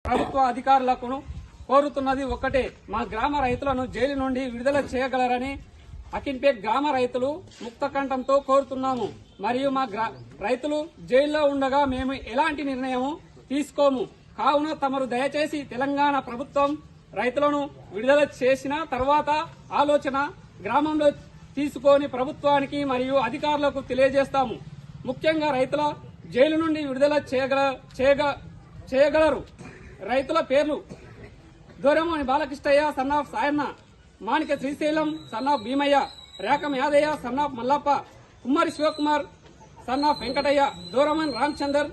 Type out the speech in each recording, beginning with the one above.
ప్రభుత్వ అధికారులకు కోరుతున్నది ఒక్కటే, మా గ్రామ రైతులను జైలు నుండి విడుదల చేయగలరని అకిన్పేట్ గ్రామ రైతులు ముక్తకంఠంతో కోరుతున్నాము. మరియు మా రైతులు జైల్లో ఉండగా మేము ఎలాంటి నిర్ణయం తీసుకోము. కావున తమరు దయచేసి తెలంగాణ ప్రభుత్వం రైతులను విడుదల చేసిన తర్వాత ఆలోచన గ్రామంలో తీసుకొని ప్రభుత్వానికి మరియు అధికారులకు తెలియజేస్తాము. ముఖ్యంగా రైతుల జైలు నుండి విడుదల చేయగలరు. రైతుల పేర్లు: Duramoni Balakrishnaiah son of Sayanna, Manika Srisailam son of Bheemaiah, Rekam Yadaiah son of Mallappa, Kummari Shivakumar son of Venkataiah, Duraman Ramachandar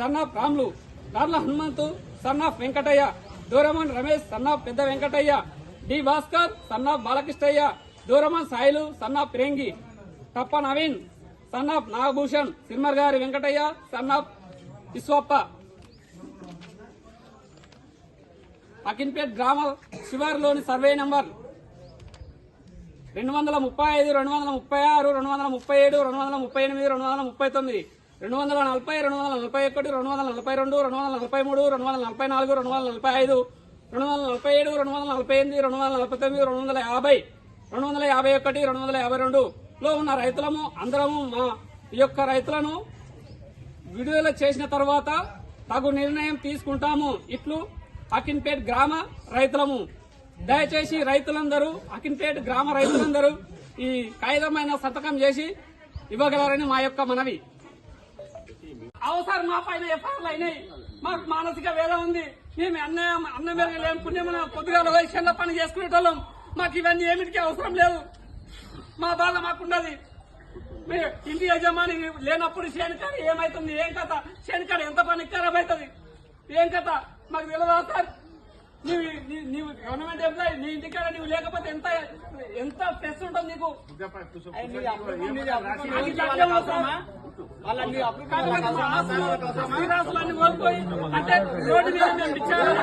son of Ramulu, Karla Hanumanthu son of Venkataiah, Duraman Ramesh son of Pedda Venkataiah, D Bhaskar son of Balakrishnaiah, Duraman Sailu son of Pirangi, Tappa Naveen son of Nagabhushan, సిమ్మర్ గారి వెంకటయ్య సన్నాఫ్ విశ్వప్ప. అకిన్పేట్ గ్రామ శివారులోని సర్వే నంబర్ 235, 236, 237, 238, 239, 240, 241, 242, 243, 244, 245, 247, 248, 249, 250, 251, 252 లో ఉన్న రైతులము అందరము మా యొక్క రైతులను విడుదల చేసిన తర్వాత తగు నిర్ణయం తీసుకుంటాము. ఇట్లు అకిన్పేట్ గ్రామ రైతులము. దయచేసి రైతులందరూ, అకిన్పేట్ గ్రామ రైతులందరూ ఈ కాగితమైన సంతకం చేసి ఇవ్వగలరని మా యొక్క మనవి. అవసరం మా పైన ఎఫ్ఐఆర్లు అయినాయి. మాకు మానసిక వేద ఉంది. మేము అన్న మేరకు లేం, పుణ్యమైన కొద్దిగా వైశ్యంలో పని చేసుకునేటోళ్ళం. మాకు ఇవన్నీ ఏమిటికి అవసరం లేదు. మా బాధ మాకున్నది. ఇంటి యజమాని లేనప్పుడు శనికాడ ఏమైతుంది, ఏం కథ, శనికాడ ఎంత పని ఖరాబ్ అవుతుంది, ఏం కథ మాకు తెలియదా సార్? నీవు గవర్నమెంట్ ఎంప్లాయీ, నీ ఇంటికాడ నువ్వు లేకపోతే ఎంత స్ట్రెస్ ఉంటుంది నీకు. స్థిరాస్తులన్నీ కోల్పోయి అంటే రోడ్డు మీద మేము విచారణ